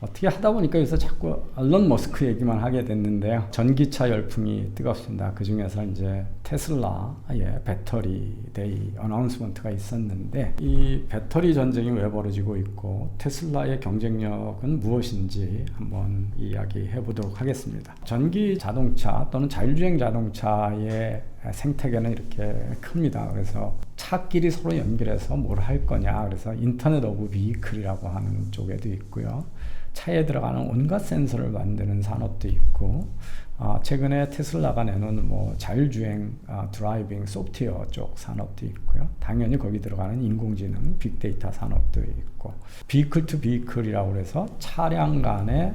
어떻게 하다 보니까 요새 자꾸 일론 머스크 얘기만 하게 됐는데요. 전기차 열풍이 뜨겁습니다. 그 중에서 이제 테슬라의 배터리 데이 어나운스먼트가 있었는데, 이 배터리 전쟁이 왜 벌어지고 있고 테슬라의 경쟁력은 무엇인지 한번 이야기해 보도록 하겠습니다. 전기 자동차 또는 자율주행 자동차의 생태계는 이렇게 큽니다. 그래서 차끼리 서로 연결해서 뭘 할 거냐, 그래서 인터넷 오브 비이클이라고 하는 쪽에도 있고요. 차에 들어가는 온갖 센서를 만드는 산업도 있고, 최근에 테슬라가 내놓은 자율주행 드라이빙 소프트웨어 쪽 산업도 있고요. 당연히 거기 들어가는 인공지능 빅데이터 산업도 있고, 비클 투 비클이라고 해서 차량 간의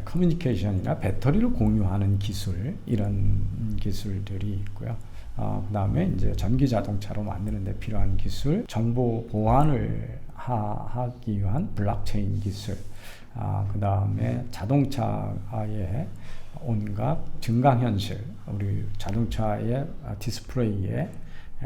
커뮤니케이션이나 배터리를 공유하는 기술, 이런 기술들이 있고요. 그 다음에 이제 전기 자동차로 만드는 데 필요한 기술, 정보 보안을 하기 위한 블록체인 기술, 그 다음에 자동차의 온갖 증강현실, 우리 자동차의 디스플레이에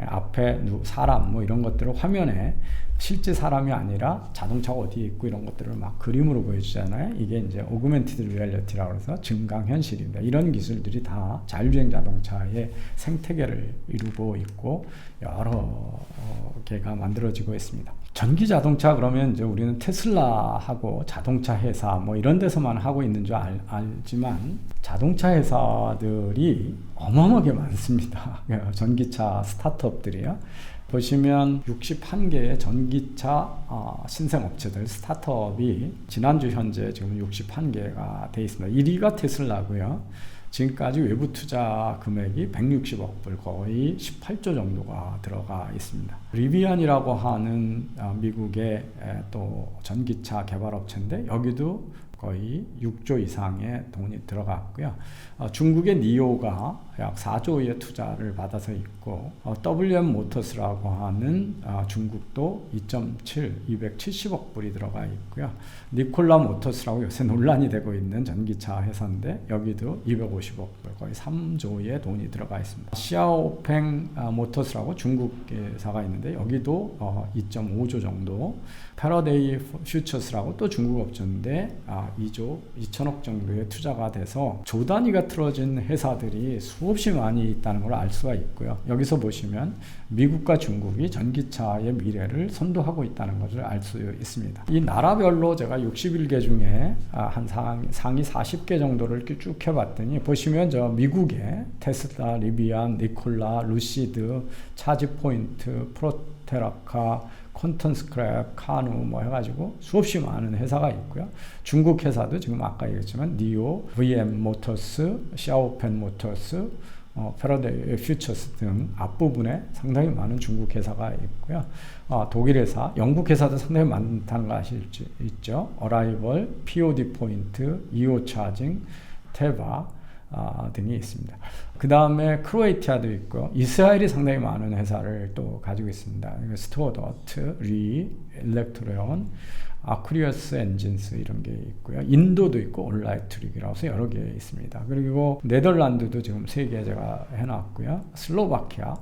앞에 사람 이런 것들을 화면에 실제 사람이 아니라 자동차가 어디에 있고 이런 것들을 막 그림으로 보여주잖아요. 이게 이제 오그멘티드 리얼리티라고 해서 증강현실입니다. 이런 기술들이 다 자율주행 자동차의 생태계를 이루고 있고 여러 개가 만들어지고 있습니다. 전기 자동차 그러면 이제 우리는 테슬라하고 자동차 회사 이런 데서만 하고 있는 줄 알지만 자동차 회사들이 어마어마하게 많습니다. 전기차 스타트업들이요. 보시면 61개의 전기차 신생업체들 스타트업이 지난주 현재 지금 61개가 돼 있습니다. 1위가 테슬라고요. 지금까지 외부 투자 금액이 160억 불, 거의 18조 정도가 들어가 있습니다. 리비안이라고 하는 미국의 또 전기차 개발업체인데 여기도 거의 6조 이상의 돈이 들어갔고요. 중국의 니오가 약 4조의 투자를 받아서 있고, WM 모터스라고 하는 중국도 270억 불이 들어가 있고요. 니콜라 모터스라고 요새 논란이 되고 있는 전기차 회사인데 여기도 250억 불, 거의 3조의 돈이 들어가 있습니다. 시아오팽 모터스라고 중국 회사가 있는데 여기도 2.5조 정도, 패러데이 퓨처스라고 또 중국 업체인데 2조 2천억 정도의 투자가 돼서 조 단위가 틀어진 회사들이 수없이 많이 있다는 걸 알 수가 있고요. 여기서 보시면 미국과 중국이 전기차의 미래를 선도하고 있다는 것을 알 수 있습니다. 이 나라별로 제가 61개 중에 한 상위 40개 정도를 쭉 해봤더니 보시면 저 미국의 테슬라, 리비안, 니콜라, 루시드, 차지포인트, 프로테라카, 콘턴스크랩, 카누 해가지고 수없이 많은 회사가 있고요. 중국 회사도 지금 아까 얘기했지만 니오, VM 모터스, 샤오펜 모터스, 패러데이 퓨처스 등 앞부분에 상당히 많은 중국 회사가 있고요. 독일 회사, 영국 회사도 상당히 많다는 거 아시죠? 어라이벌, POD 포인트, 이오 차징, 테바 등이 있습니다. 그 다음에 크로에티아도 있고, 이스라엘이 상당히 많은 회사를 또 가지고 있습니다. 스튜어트, 리, 일렉트론, 아쿠리어스 엔진스 이런 게 있고요. 인도도 있고 올라이트릭이라고 해서 여러 개 있습니다. 그리고 네덜란드도 지금 3개 제가 해놨고요. 슬로바키아,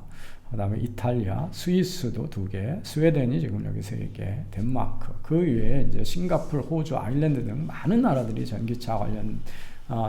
그 다음에 이탈리아, 스위스도 2개, 스웨덴이 지금 여기 3개, 덴마크, 그 외에 이제 싱가포르, 호주, 아일랜드 등 많은 나라들이 전기차 관련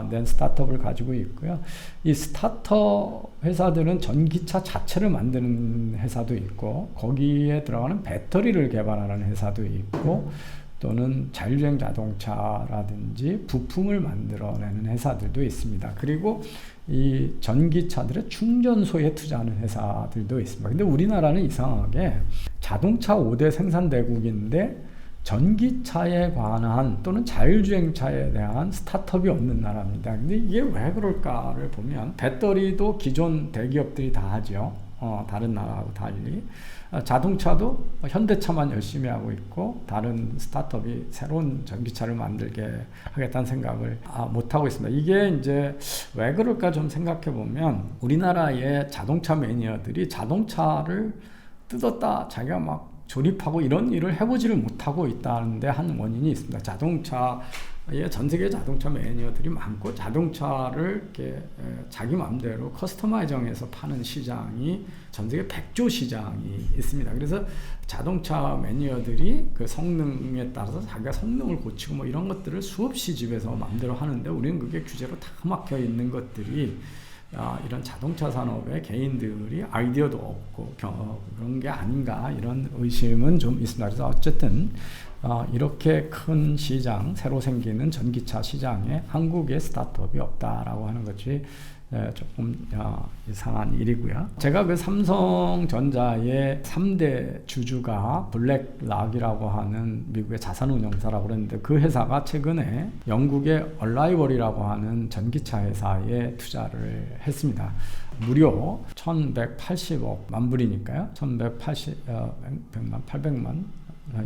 낸 스타트업을 가지고 있고요. 이 스타트업 회사들은 전기차 자체를 만드는 회사도 있고, 거기에 들어가는 배터리를 개발하는 회사도 있고, 또는 자율주행 자동차라든지 부품을 만들어내는 회사들도 있습니다. 그리고 이 전기차들의 충전소에 투자하는 회사들도 있습니다. 근데 우리나라는 이상하게 자동차 5대 생산대국인데 전기차에 관한 또는 자율주행차에 대한 스타트업이 없는 나라입니다. 근데 이게 왜 그럴까를 보면, 배터리도 기존 대기업들이 다 하죠. 다른 나라하고 달리. 자동차도 현대차만 열심히 하고 있고, 다른 스타트업이 새로운 전기차를 만들게 하겠다는 생각을 못하고 있습니다. 이게 이제 왜 그럴까 좀 생각해 보면, 우리나라의 자동차 매니아들이 자동차를 뜯었다 자기가 막 조립하고 이런 일을 해보지를 못하고 있다는데 한 원인이 있습니다. 자동차 전 세계 자동차 매니어들이 많고 자동차를 이렇게 자기 마음대로 커스터마이징해서 파는 시장이 전 세계 100조 시장이 있습니다. 그래서 자동차 매니어들이 그 성능에 따라서 자기가 성능을 고치고 뭐 이런 것들을 수없이 집에서 마음대로 하는데 우리는 그게 규제로 다 막혀 있는 것들이 이런 자동차 산업의 개인들이 아이디어도 없고 그런 게 아닌가 이런 의심은 좀 있습니다. 그래서 어쨌든 이렇게 큰 시장, 새로 생기는 전기차 시장에 한국의 스타트업이 없다라고 하는 것이 조금 이상한 일이고요. 제가 그 삼성전자의 3대 주주가 블랙락이라고 하는 미국의 자산운용사라고 그랬는데 그 회사가 최근에 영국의 얼라이벌이라고 하는 전기차 회사에 투자를 했습니다. 무려 1180억 만불이니까요. 800만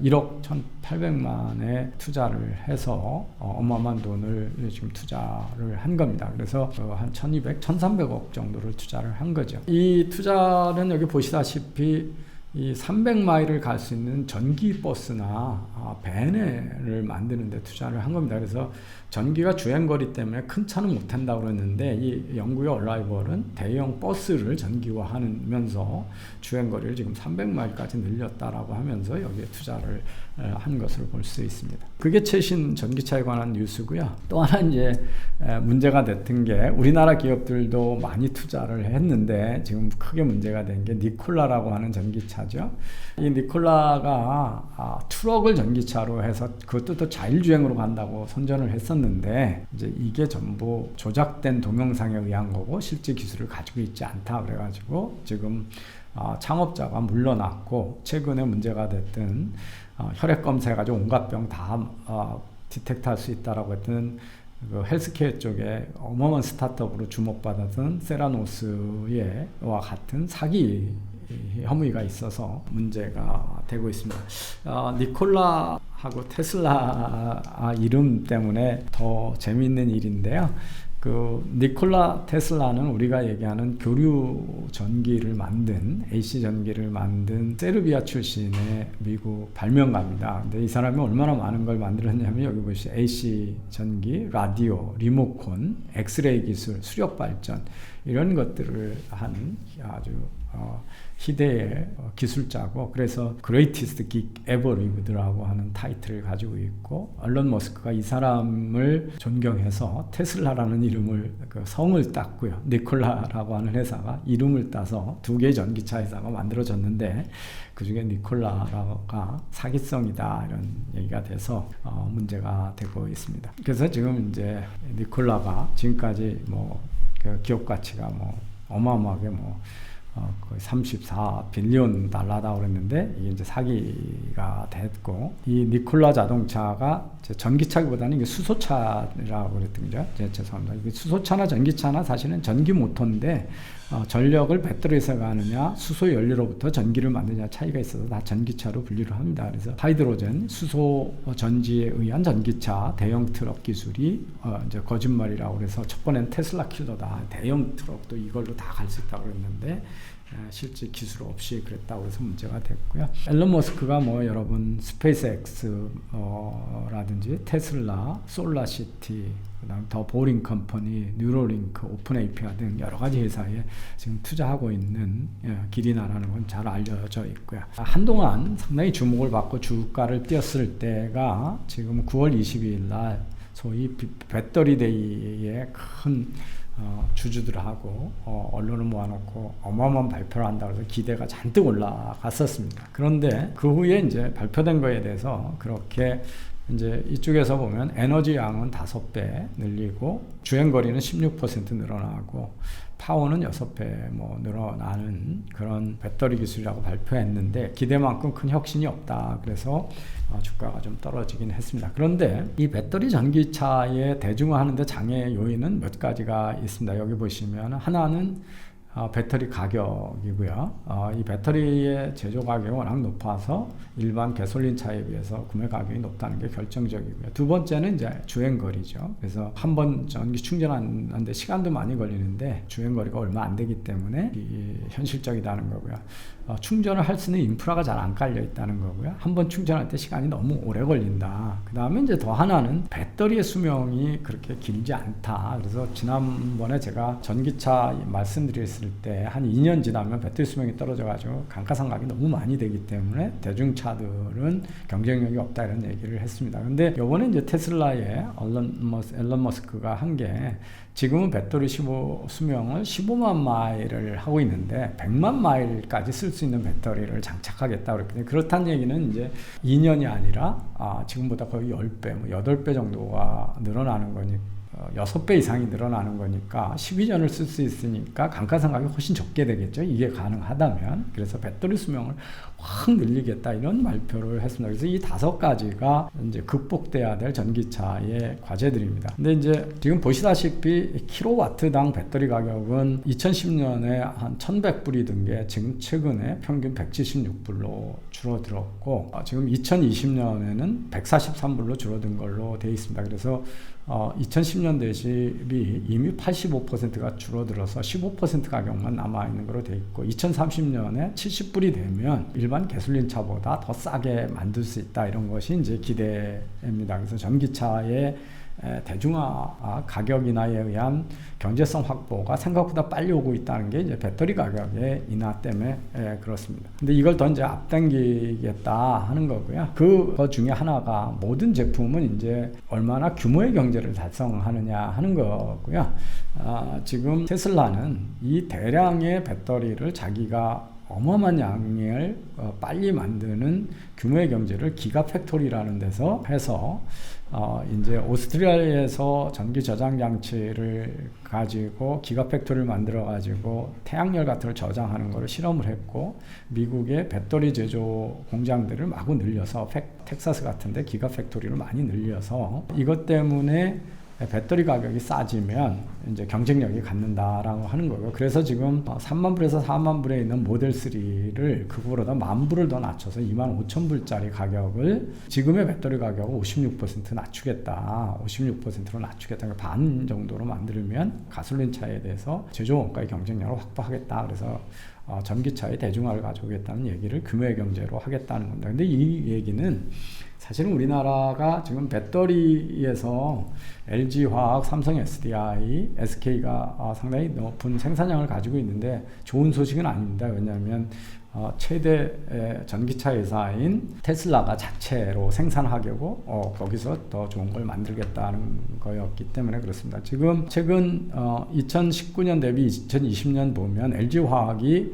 1억 1,800만에 투자를 해서 어마어마한 돈을 지금 투자를 한 겁니다. 그래서 한 1,200, 1,300억 정도를 투자를 한 거죠. 이 투자는 여기 보시다시피 이 300마일을 갈 수 있는 전기 버스나 밴을 만드는 데 투자를 한 겁니다. 그래서 전기가 주행거리 때문에 큰 차는 못 탄다고 그랬는데 이 영국의 얼라이벌은 대형 버스를 전기화하면서 주행거리를 지금 300마일까지 늘렸다라고 하면서 여기에 투자를 한 것으로 볼 수 있습니다. 그게 최신 전기차에 관한 뉴스고요. 또 하나 이제 문제가 됐던 게 우리나라 기업들도 많이 투자를 했는데 지금 크게 문제가 된 게 니콜라라고 하는 전기차죠. 이 니콜라가 트럭을 전기차로 해서 그것도 또 자율주행으로 간다고 선전을 했었는데 이제 이게 전부 조작된 동영상에 의한 거고 실제 기술을 가지고 있지 않다 그래가지고 지금 창업자가 물러났고 최근에 문제가 됐던 혈액 검사해가지고 온갖 병 다 디텍트할 수 있다라고 했던 그 헬스케어 쪽에 어마어마한 스타트업으로 주목받았던 세라노스와 같은 사기 혐의가 있어서 문제가 되고 있습니다. 니콜라하고 테슬라 이름 때문에 더 재미있는 일인데요. 그 니콜라 테슬라는 우리가 얘기하는 교류 전기를 만든 AC 전기를 만든 세르비아 출신의 미국 발명가입니다. 근데 이 사람이 얼마나 많은 걸 만들었냐면 여기 보시죠. AC 전기, 라디오, 리모컨, 엑스레이 기술, 수력 발전 이런 것들을 한 아주 희대의 기술자고 그래서 Greatest Geek Ever Lived라고 하는 타이틀을 가지고 있고 얼런 머스크가 이 사람을 존경해서 테슬라라는 이름을 그 성을 땄고요. 니콜라라고 하는 회사가 이름을 따서 두 개의 전기차 회사가 만들어졌는데 그중에 니콜라가 사기성이다 이런 얘기가 돼서 문제가 되고 있습니다. 그래서 지금 이제 니콜라가 지금까지 뭐 그 기업 가치가 뭐 어마어마하게 뭐 거의 34빌리언 달러다 그랬는데 이게 이제 사기가 됐고 이 니콜라 자동차가 전기차보다는 이게 수소차라고 그랬던 거죠. 죄송합니다. 이게 수소차나 전기차나 사실은 전기 모터인데 전력을 배터리에서 가느냐 수소 연료로부터 전기를 만드냐 차이가 있어서 다 전기차로 분류를 합니다. 그래서 하이드로젠 수소 전지에 의한 전기차 대형 트럭 기술이 이제 거짓말이라고 그래서 첫 번엔 테슬라 킬러다. 대형 트럭도 이걸로 다 갈 수 있다고 그랬는데 실제 기술 없이 그랬다고 해서 문제가 됐고요. 앨런 머스크가 뭐 여러분 스페이스X 라든지 테슬라, 솔라시티, 그다음 더 보링 컴퍼니, 뉴로링크, 오픈 API 등 여러 가지 회사에 지금 투자하고 있는 길이나라는 건 잘 알려져 있고요. 한동안 상당히 주목을 받고 주가를 띄었을 때가 지금 9월 22일 날 소위 배터리 데이에 큰 주주들하고 언론을 모아놓고 어마어마한 발표를 한다고 해서 기대가 잔뜩 올라갔었습니다. 그런데 그 후에 이제 발표된 거에 대해서 그렇게 이제 이쪽에서 보면 에너지 양은 5배 늘리고 주행거리는 16% 늘어나고 파워는 6배 뭐 늘어나는 그런 배터리 기술이라고 발표했는데 기대만큼 큰 혁신이 없다. 그래서 주가가 좀 떨어지긴 했습니다. 그런데 이 배터리 전기차에 대중화하는데 장애 요인은 몇 가지가 있습니다. 여기 보시면 하나는 배터리 가격이고요. 이 배터리의 제조 가격이 워낙 높아서 일반 가솔린 차에 비해서 구매 가격이 높다는 게 결정적이고요. 두 번째는 이제 주행거리죠. 그래서 한 번 전기 충전하는데 시간도 많이 걸리는데 주행거리가 얼마 안 되기 때문에 현실적이다는 거고요. 충전을 할 수 있는 인프라가 잘 안 깔려 있다는 거고요. 한번 충전할 때 시간이 너무 오래 걸린다. 그 다음에 이제 더 하나는 배터리의 수명이 그렇게 길지 않다. 그래서 지난번에 제가 전기차 말씀드렸을 때 한 2년 지나면 배터리 수명이 떨어져가지고 감가상각이 너무 많이 되기 때문에 대중차들은 경쟁력이 없다 이런 얘기를 했습니다. 근데 요번에 이제 테슬라의 앨런 머스크가 한 게 지금은 배터리 수명을 15만 마일을 하고 있는데 100만 마일까지 쓸 수 있는 배터리를 장착하겠다 그랬거든요. 그렇다는 얘기는 이제 2년이 아니라 지금보다 거의 10배, 8배 정도가 늘어나는 거니까 6배 이상이 늘어나는 거니까 12년을 쓸 수 있으니까 감가상각이 훨씬 적게 되겠죠. 이게 가능하다면. 그래서 배터리 수명을 확 늘리겠다 이런 발표를 했습니다. 그래서 이 5가지가 이제 극복돼야 될 전기차의 과제들입니다. 근데 이제 지금 보시다시피 킬로와트당 배터리 가격은 2010년에 한 1100불이던 게 지금 최근에 평균 176불로 줄어들었고 지금 2020년에는 143불로 줄어든 걸로 되어 있습니다. 그래서 2010년 대비 이미 85%가 줄어들어서 15% 가격만 남아있는 걸로 되어 있고 2030년에 70불이 되면 일반 가솔린 차보다 더 싸게 만들 수 있다 이런 것이 이제 기대입니다. 그래서 전기차의 대중화 가격인하에 의한 경제성 확보가 생각보다 빨리 오고 있다는 게 이제 배터리 가격의 인하 때문에 그렇습니다. 근데 이걸 더 이제 앞당기겠다 하는 거고요. 그 중에 하나가 모든 제품은 이제 얼마나 규모의 경제를 달성하느냐 하는 거고요. 지금 테슬라는 이 대량의 배터리를 자기가 어마어마한 양을 빨리 만드는 규모의 경제를 기가팩토리라는 데서 해서 이제 오스트리아에서 전기 저장 장치를 가지고 기가팩토리를 만들어 가지고 태양열 같은 걸 저장하는 거를 실험을 했고 미국의 배터리 제조 공장들을 마구 늘려서 텍사스 같은 데 기가팩토리를 많이 늘려서 이것 때문에 배터리 가격이 싸지면 이제 경쟁력이 갖는다라고 하는 거고요. 그래서 지금 3만 불에서 4만 불에 있는 모델 3를 그거보다 10,000불을 더 낮춰서 25,000불짜리 가격을 지금의 배터리 가격을 56% 낮추겠다. 56%로 낮추겠다. 반 정도로 만들면 가솔린 차에 대해서 제조 원가의 경쟁력을 확보하겠다. 그래서 전기차의 대중화를 가져오겠다는 얘기를 규모의 경제로 하겠다는 겁니다. 근데 이 얘기는 사실은 우리나라가 지금 배터리에서 LG화학, 삼성 SDI, SK가 상당히 높은 생산량을 가지고 있는데 좋은 소식은 아닙니다. 왜냐하면 최대 전기차 회사인 테슬라가 자체로 생산하려고 거기서 더 좋은 걸 만들겠다는 거였기 때문에 그렇습니다. 지금 최근 2019년 대비 2020년 보면 LG화학이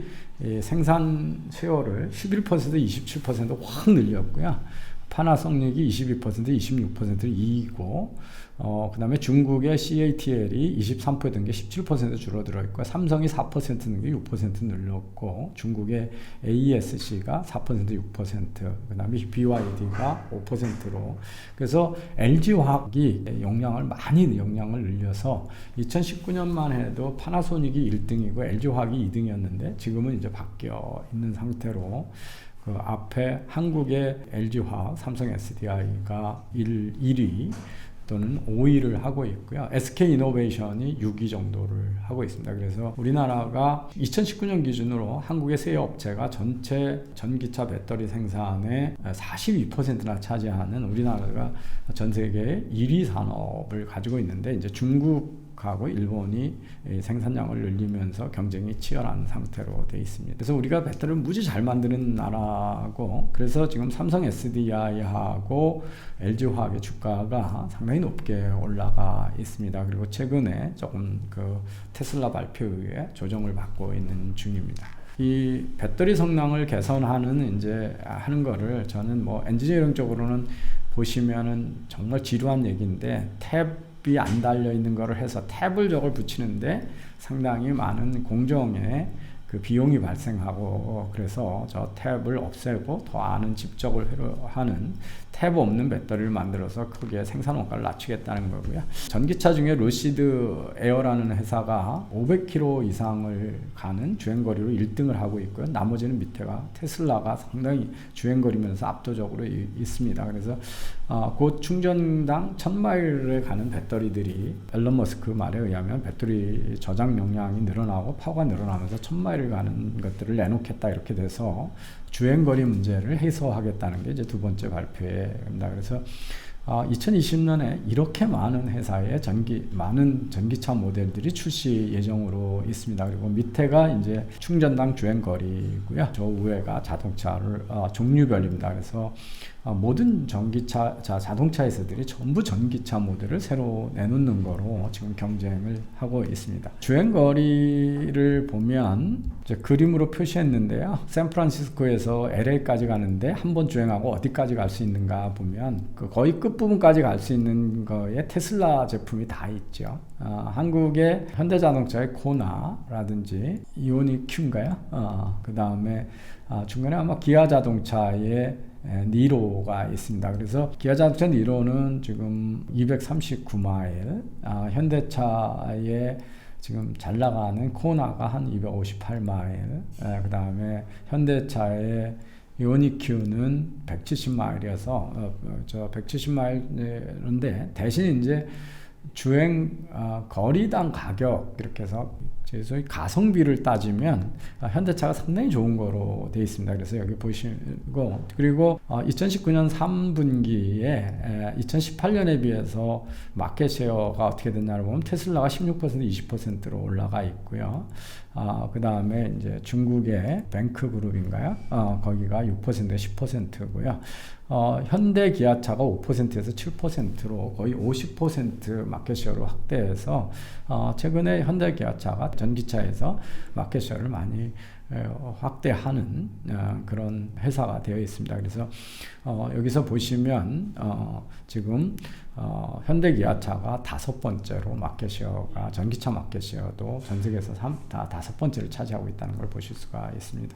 생산 수요를 11%, 27%확 늘렸고요. 파나소닉이 22%, 26%를 이기고 그 다음에 중국의 CATL이 23% 든 게 17% 줄어들어 있고 삼성이 4% 든 게 6% 늘렸고 중국의 AESC가 4% 6% 그 다음에 BYD가 5%로 그래서 LG화학이 용량을 늘려서 2019년만 해도 파나소닉이 1등이고 LG화학이 2등이었는데 지금은 이제 바뀌어 있는 상태로 그 앞에 한국의 LG화학, 삼성 SDI가 1위 또는 5위를 하고 있고요. SK이노베이션이 6위 정도를 하고 있습니다. 그래서 우리나라가 2019년 기준으로 한국의 세 업체가 전체 전기차 배터리 생산의 42%나 차지하는 우리나라가 전 세계 1위 산업을 가지고 있는데 이제 중국하고 일본이 생산량을 늘리면서 경쟁이 치열한 상태로 되어 있습니다. 그래서 우리가 배터리를 무지 잘 만드는 나라고 그래서 지금 삼성 SDI하고 LG화학의 주가가 상당히 높게 올라가 있습니다. 그리고 최근에 조금 그 테슬라 발표 이후에 조정을 받고 있는 중입니다. 이 배터리 성능을 개선하는 이제 하는 거를 저는 뭐 엔지니어링적으로는 보시면은 정말 지루한 얘기인데 탭이 안 달려 있는 거를 해서 탭을 저걸 붙이는데 상당히 많은 공정의 그 비용이 발생하고 그래서 저 탭을 없애고 더 많은 집적을 하는 탭 없는 배터리를 만들어서 크게 생산 원가를 낮추겠다는 거고요. 전기차 중에 루시드 에어라는 회사가 500km 이상을 가는 주행거리로 1등을 하고 있고요. 나머지는 밑에가 테슬라가 상당히 주행거리면서 압도적으로 있습니다. 그래서 곧 충전당 1000마일을 가는 배터리들이 앨런 머스크 말에 의하면 배터리 저장 용량이 늘어나고 파워가 늘어나면서 1000마일을 신뢰를 가는 것들을 내놓겠다 이렇게 돼서 주행거리 문제를 해소하겠다는 게 이제 두 번째 발표입니다. 그래서 2020년에 이렇게 많은 회사의 많은 전기차 모델들이 출시 예정으로 있습니다. 그리고 밑에가 이제 충전당 주행거리고요. 저 위에가 자동차를 종류별입니다. 그래서 모든 자동차 회사들이 전부 전기차 모델을 새로 내놓는 거로 지금 경쟁을 하고 있습니다. 주행거리를 보면 이제 그림으로 표시했는데요. 샌프란시스코에서 LA까지 가는데 한 번 주행하고 어디까지 갈 수 있는가 보면 거의 끝부분까지 갈 수 있는 거에 테슬라 제품이 다 있죠. 한국의 현대자동차의 코나라든지 이오닉 Q인가요? 그 다음에 중간에 아마 기아자동차의 니로가 있습니다. 그래서 기아자동차 니로는 지금 239마일, 현대차의 지금 잘 나가는 코나가 한 258마일, 그 다음에 현대차의 이오닉 Q는 170마일이어서 저 170마일인데 대신 이제 주행 거리당 가격 이렇게 해서 소위 가성비를 따지면 현대차가 상당히 좋은 거로 되어 있습니다. 그래서 여기 보시고 그리고 2019년 3분기에 2018년에 비해서 마켓 쉐어가 어떻게 됐냐를 보면 테슬라가 16% 20%로 올라가 있고요. 그 다음에 이제 중국의 뱅크 그룹인가요? 거기가 6% 10%고요. 현대 기아차가 5%에서 7%로 거의 50% 마켓쉐어로 확대해서 최근에 현대 기아차가 전기차에서 마켓쉐어를 많이 확대하는 그런 회사가 되어 있습니다. 그래서 여기서 보시면 지금 현대 기아차가 5번째로 마켓쉐어가 전기차 마켓쉐어도 전 세계에서 다 5번째를 차지하고 있다는 걸 보실 수가 있습니다.